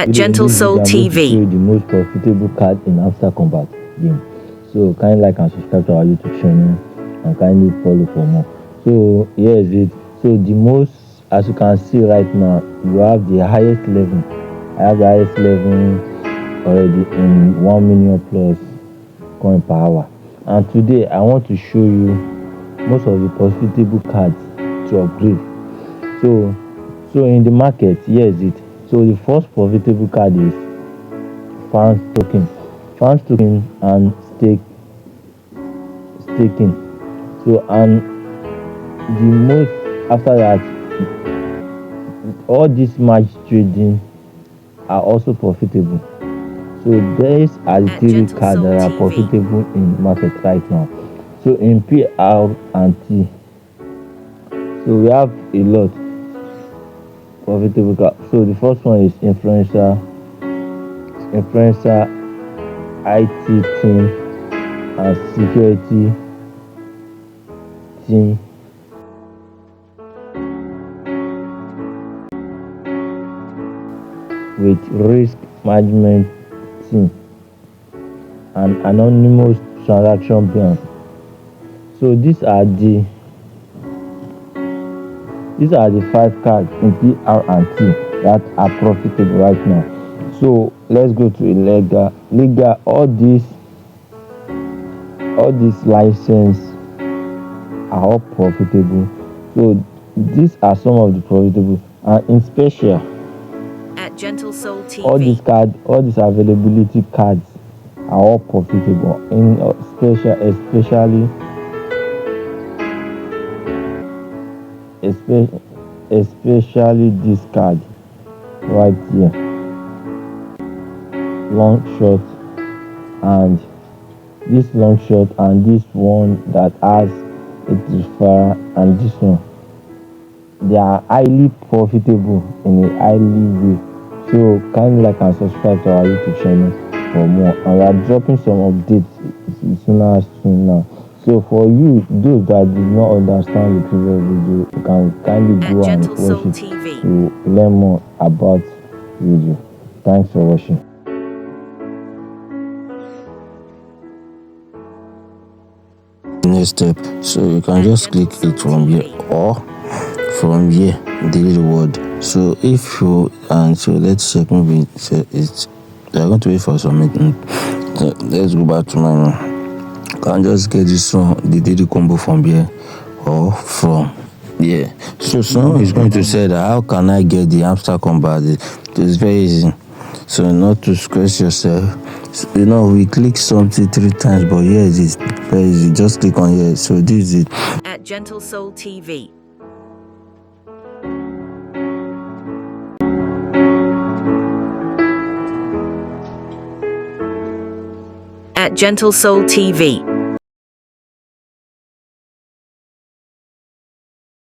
At Today in this video, I'm going to show GentlesoulTV. you the most profitable card in Hamster Combat game. So kindly like and subscribe to our YouTube channel and kindly follow for more. So here is it. So the most, as you can see right now, you have the highest level. I have the highest level already in 1 million plus coin per hour. And today I want to show you most of the profitable cards to upgrade. So in the market, here is it. So the first profitable card is fans token and staking. So and the most after that, all these match trading are also profitable. So these are the three cards that are profitable in market right now. So in PR and T, so we have a lot profitable cards. So the first one is influencer IT team and security team. With risk management team and anonymous transaction plan. So these are the 5 cards in PR and T that are profitable right now. So let's go to legal. All these license are all profitable. So these are some of the profitable, and in special, At GentlesoulTV. all these availability cards are all profitable. In especially this card right here, long shot, and this long shot, and this one that has a referral, and this one, they are highly profitable in a highly way. So kindly like and subscribe to our YouTube channel for more, and we are dropping some updates soon now. So for you, those that did not understand the previous video, you can kindly go and watch it to learn more about video. Thanks for watching. Next step, so you can just click it from here, or from here delete the word. So if you, and so let's check, maybe it's they're going to wait for submitting. So let's go back to my can just get this one, the daily combo from here or from here. So someone is going to say that how can I get the Hamster Combat? It's very easy. So not to stress yourself, so, we click something 3 times, but here it is very easy. Just click on here. So this is it. At GentlesoulTV. At GentlesoulTV.